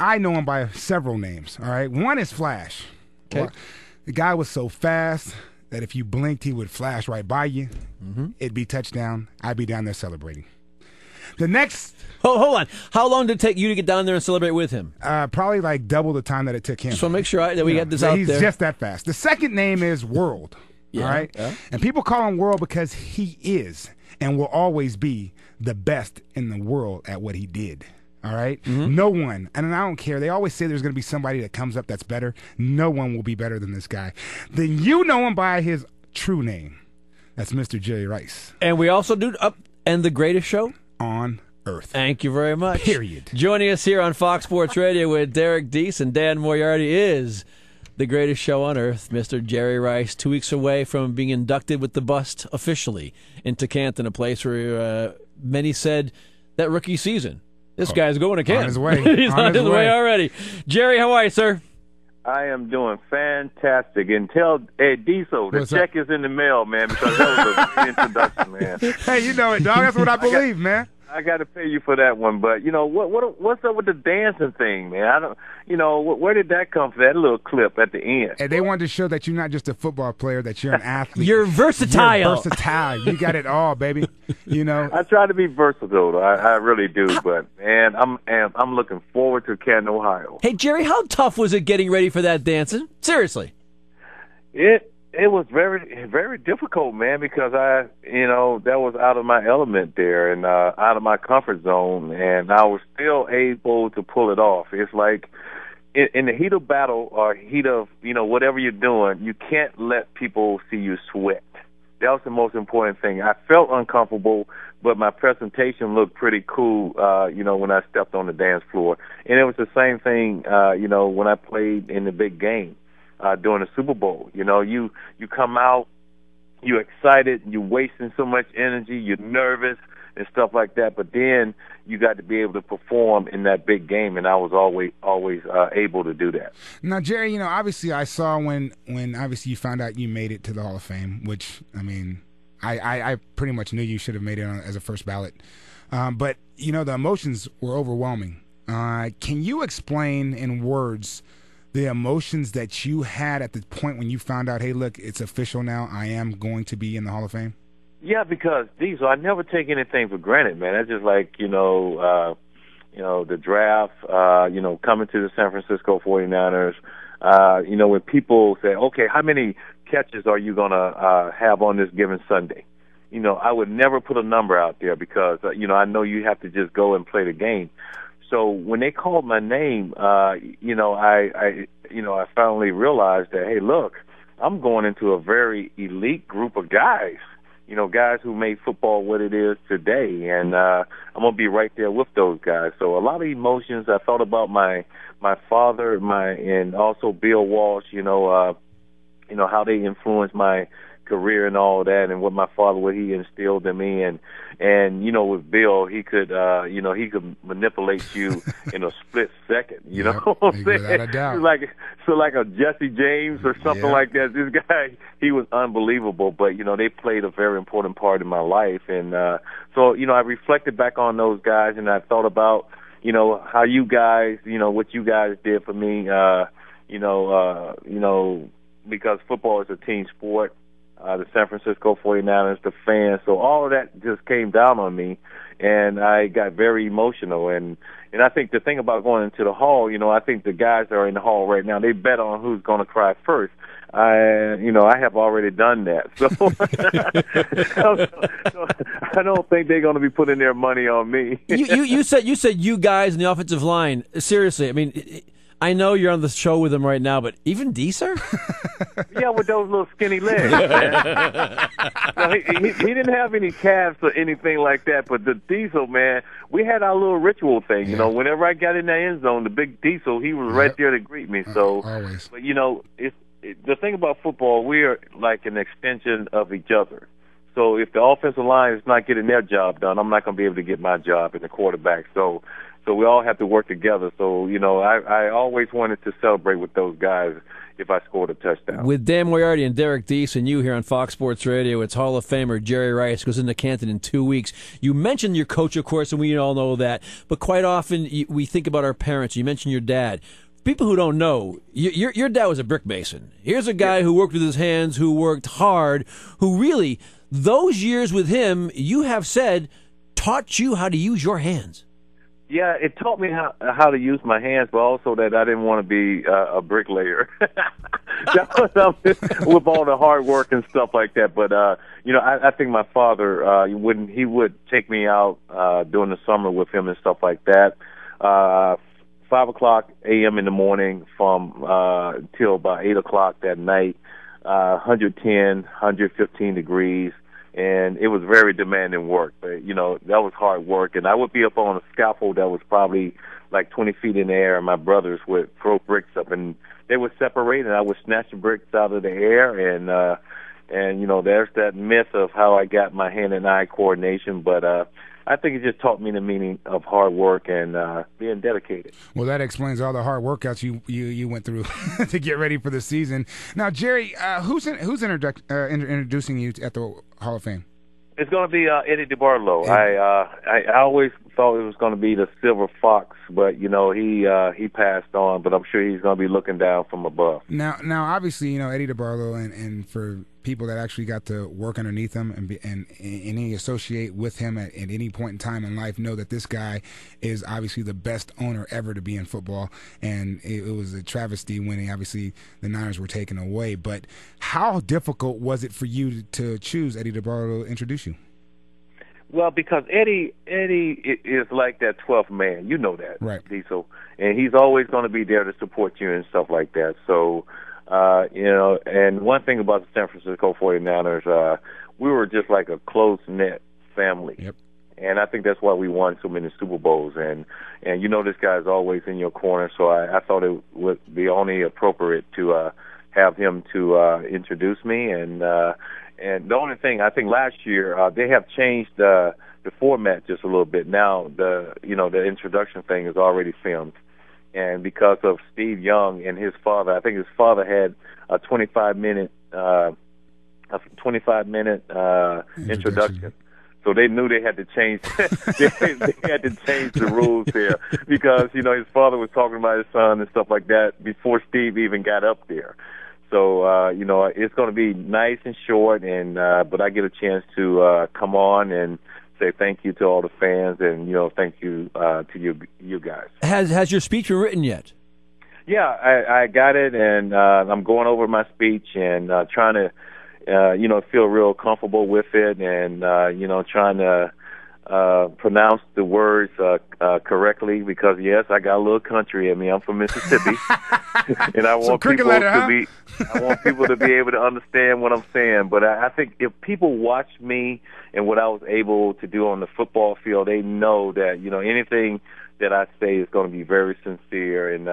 I know him by several names, all right? One is Flash. Okay. Well, the guy was so fast that if you blinked, he would flash right by you. It'd be touchdown. I'd be down there celebrating. The next... Hold on. How long did it take you to get down there and celebrate with him? Probably like double the time that it took him. Just want to make sure that we got this out he's there. He's just that fast. The second name is World, all right? Yeah. And people call him World because he is and will always be the best in the world at what he did. All right? No one, and I don't care. They always say there's going to be somebody that comes up that's better. No one will be better than this guy. Then you know him by his true name. That's Mr. Jerry Rice. And we also do and the greatest show on earth. Thank you very much. Period. Joining us here on Fox Sports Radio with Derek Deese and Dan Moriarty is the greatest show on earth, Mr. Jerry Rice, 2 weeks away from being inducted with the bust officially into Canton, a place where many said that rookie season. This guy's going to Canton. On his way. He's on his way already. Jerry, how are you, sir? I am doing fantastic. And tell Deese the check is in the mail, man, because that was a great introduction, man. Hey, you know it, dog. That's what I believe, man. I got to pay you for that one, but you know what's up with the dancing thing, man? I don't, where did that come from? That little clip at the end. And they wanted to show that you're not just a football player, that you're an athlete. You're versatile. You're versatile. You got it all, baby. You know. I try to be versatile, though. I really do. But man, I'm looking forward to Canton, Ohio. Hey Jerry, how tough was it getting ready for that dancing? Seriously. It was very, very difficult, man, because that was out of my element there and out of my comfort zone, and I was still able to pull it off. It's like in the heat of battle or heat of, whatever you're doing, you can't let people see you sweat. That was the most important thing. I felt uncomfortable, but my presentation looked pretty cool, when I stepped on the dance floor. And it was the same thing, when I played in the big game. During the Super Bowl, you come out, you're excited, you're wasting so much energy, you're nervous and stuff like that. But then you got to be able to perform in that big game, and I was always able to do that. Now, Jerry, obviously I saw when obviously you found out you made it to the Hall of Fame, which I pretty much knew you should have made it as a first ballot. But the emotions were overwhelming. Can you explain in words the emotions that you had at the point when you found out, hey, look, it's official now, I am going to be in the Hall of Fame? Yeah, because Deese, I never take anything for granted, man. That's just like, the draft, coming to the San Francisco 49ers, when people say, okay, how many catches are you going to have on this given Sunday? I would never put a number out there because, I know you have to just go and play the game. So when they called my name, I finally realized that, hey, look, I'm going into a very elite group of guys, guys who made football what it is today, and I'm gonna be right there with those guys. So a lot of emotions. I thought about my father, and also Bill Walsh. How they influenced my career and all that, and what he instilled in me, and with Bill, he could manipulate you in a split second. You know what I'm saying? Without a doubt. like a Jesse James or something like that. This guy, he was unbelievable, but they played a very important part in my life, and so I reflected back on those guys, and I thought about how you guys, what you guys did for me, because football is a team sport. The San Francisco 49ers, the fans. So all of that just came down on me, and I got very emotional. And I think the thing about going into the hall, I think the guys that are in the hall right now, they bet on who's going to cry first. I have already done that. So, so I don't think they're going to be putting their money on me. You said you guys in the offensive line. Seriously, I know you're on the show with him right now, but even Deese? Yeah, with those little skinny legs, man. No, he didn't have any calves or anything like that, but the Diesel, man, we had our little ritual thing. Whenever I got in the end zone, the big Diesel, he was right there to greet me. So, always. But the thing about football, we're like an extension of each other. So if the offensive line is not getting their job done, I'm not going to be able to get my job in the quarterback. So So we all have to work together. So, I always wanted to celebrate with those guys if I scored a touchdown. With Dan Moriarty and Derek Deese and you here on Fox Sports Radio, it's Hall of Famer Jerry Rice goes into Canton in 2 weeks. You mentioned your coach, of course, and we all know that. But quite often we think about our parents. You mentioned your dad. People who don't know, your dad was a brick mason. Here's a guy who worked with his hands, who worked hard, who really, those years with him, you have said, taught you how to use your hands. Yeah, it taught me how to use my hands, but also that I didn't want to be a bricklayer. That was with all the hard work and stuff like that. But I think my father, when he would take me out during the summer with him and stuff like that, 5:00 a.m. in the morning from till about 8:00 that night, 110, 115 degrees. And it was very demanding work, but, that was hard work. And I would be up on a scaffold that was probably like 20 feet in the air, and my brothers would throw bricks up, and they would separate, and I would snatch the bricks out of the air. And there's that myth of how I got my hand and eye coordination, but I think it just taught me the meaning of hard work and being dedicated. Well, that explains all the hard workouts you went through to get ready for the season. Now, Jerry, who's introducing you at the Hall of Fame? It's going to be Eddie DeBartolo. I always thought it was going to be the Silver Fox, but he passed on. But I'm sure he's going to be looking down from above. Now, obviously, Eddie DeBartolo, and for people that actually got to work underneath him and any associate with him at any point in time in life know that this guy is obviously the best owner ever to be in football. And it was a travesty when obviously the Niners were taken away. But how difficult was it for you to choose Eddie DeBartolo to introduce you? Well, because Eddie is like that 12th man. You know that, right, Diesel. And he's always going to be there to support you and stuff like that. So, and one thing about the San Francisco 49ers, we were just like a close-knit family. Yep. And I think that's why we won so many Super Bowls. And this guy's always in your corner, so I thought it would be only appropriate to have him to introduce me. And the only thing, I think last year, they have changed the format just a little bit. Now, the introduction thing is already filmed. And because of Steve Young and his father, I think his father had a 25-minute introduction. So they knew they had to change. they had to change the rules there because his father was talking about his son and stuff like that before Steve even got up there. So it's going to be nice and short, and but I get a chance to come on and say thank you to all the fans, and thank you to you guys. Has your speech been written yet? Yeah, I got it, and I'm going over my speech and trying to feel real comfortable with it, and trying to pronounce the words correctly because yes, I got a little country in me. I'm from Mississippi, and I want people to be able to understand what I'm saying. But I think if people watch me and what I was able to do on the football field, they know that anything that I say is going to be very sincere and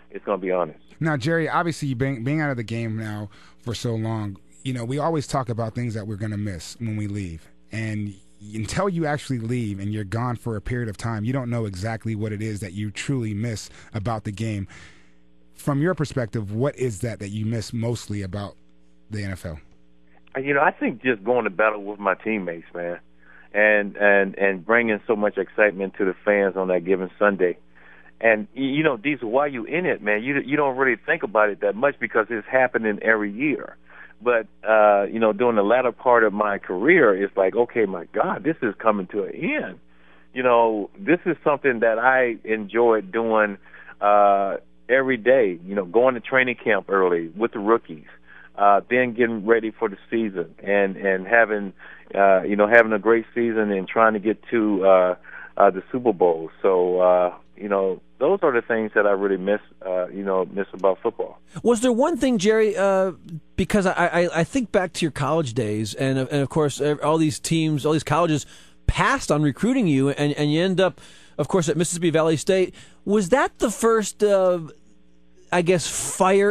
it's going to be honest. Now, Jerry, obviously being out of the game now for so long, we always talk about things that we're going to miss when we leave, and until you actually leave and you're gone for a period of time, you don't know exactly what it is that you truly miss about the game. From your perspective, what is that you miss mostly about the NFL? I think just going to battle with my teammates, man, and bringing so much excitement to the fans on that given Sunday. And, Deese, while you in it, man, you don't really think about it that much because it's happening every year. But, during the latter part of my career, it's like, okay, my God, this is coming to an end. This is something that I enjoyed doing every day, going to training camp early with the rookies, then getting ready for the season and having, having a great season and trying to get to the Super Bowl. So, those are the things that I really miss about football. Was there one thing, Jerry, because I think back to your college days, and of course all these teams, all these colleges passed on recruiting you, and you end up, of course, at Mississippi Valley State. Was that the first, fire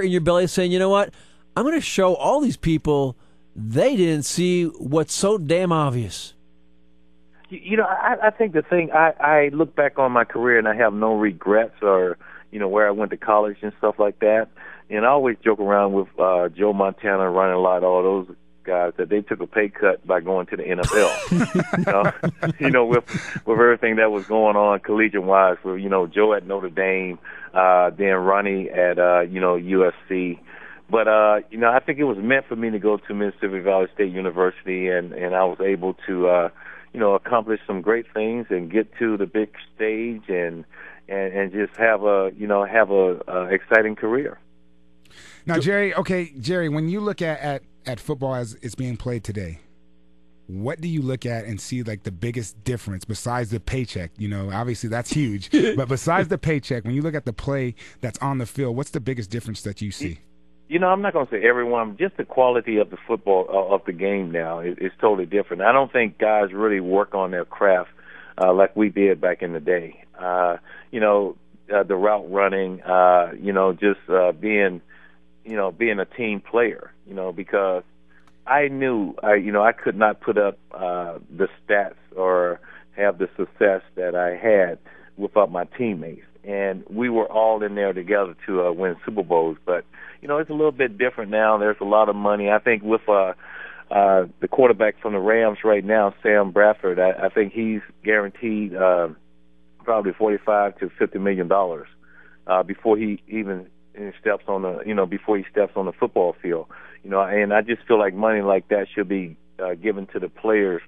in your belly saying, you know what, I'm going to show all these people they didn't see what's so damn obvious? I think the thing, I look back on my career and I have no regrets or, where I went to college and stuff like that. And I always joke around with Joe Montana, Ronnie Lott, all those guys, that they took a pay cut by going to the NFL. With everything that was going on collegiate-wise, with, Joe at Notre Dame, then Ronnie at, USC. But, I think it was meant for me to go to Mississippi Valley State University, and I was able to, accomplish some great things and get to the big stage and just have a exciting career. Now, Jerry, when you look at football as it's being played today, what do you look at and see like the biggest difference besides the paycheck? Obviously that's huge, but besides the paycheck, when you look at the play that's on the field, what's the biggest difference that you see? I'm not going to say everyone, just the quality of the football, of the game now is totally different. I don't think guys really work on their craft like we did back in the day. The route running, just being a team player, because I knew, I could not put up the stats or have the success that I had without my teammates. And we were all in there together to win Super Bowls. But, it's a little bit different now. There's a lot of money. I think with the quarterback from the Rams right now, Sam Bradford, I think he's guaranteed probably $45 to $50 million before he even steps on the football field. And I just feel like money like that should be given to the players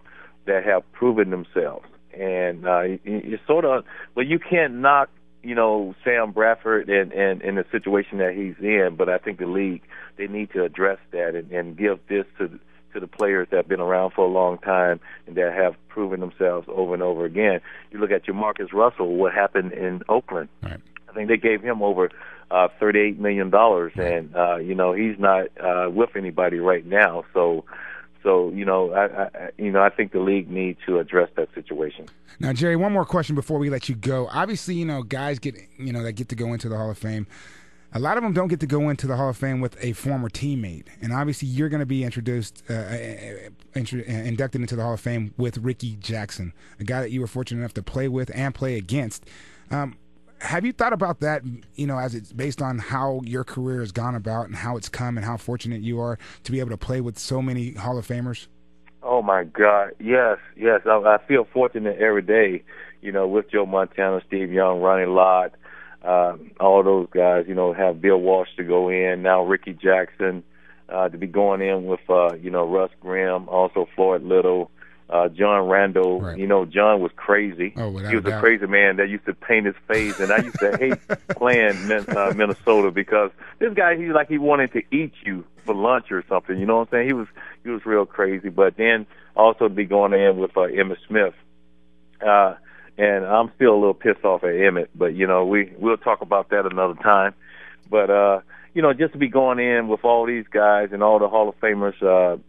that have proven themselves. And it's sort of, but you can't knock, Sam Bradford and the situation that he's in. But I think the league, they need to address that and give this to the players that have been around for a long time and that have proven themselves over and over again. You look at your Marcus Russell, what happened in Oakland. Right. I think they gave him over $38 million, and he's not with anybody right now. So I think the league needs to address that situation. Now, Jerry, one more question before we let you go. Obviously, guys that get to go into the Hall of Fame. A lot of them don't get to go into the Hall of Fame with a former teammate, and obviously, you're going to be inducted into the Hall of Fame with Ricky Jackson, a guy that you were fortunate enough to play with and play against. Have you thought about that, as it's based on how your career has gone about and how it's come and how fortunate you are to be able to play with so many Hall of Famers? Oh, my God. Yes. I feel fortunate every day, with Joe Montana, Steve Young, Ronnie Lott, all those guys, have Bill Walsh to go in, now Ricky Jackson, to be going in with, Russ Grimm, also Floyd Little, John Randall. Right. John was crazy. He was a crazy man that used to paint his face, and I used to hate playing Minnesota because this guy, he wanted to eat you for lunch or something. You know what I'm saying? He was real crazy. But then also to be going in with Emmitt Smith, and I'm still a little pissed off at Emmitt, but we'll talk about that another time. But just to be going in with all these guys and all the Hall of Famers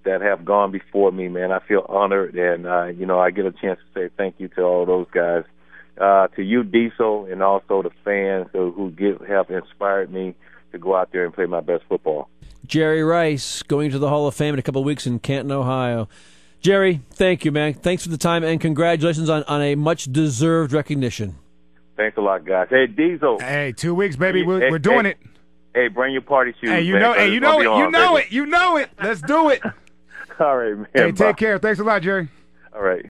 that have gone before me, man, I feel honored, and I get a chance to say thank you to all those guys, to you, Diesel, and also the fans who have inspired me to go out there and play my best football. Jerry Rice going to the Hall of Fame in a couple of weeks in Canton, Ohio. Jerry, thank you, man. Thanks for the time, and congratulations on a much-deserved recognition. Thanks a lot, guys. Hey, Diesel. Hey, 2 weeks, baby. We're doing it. Hey, bring your party shoes. Hey, you know it. Let's do it. All right, man. Hey, take care. Thanks a lot, Jerry. All right.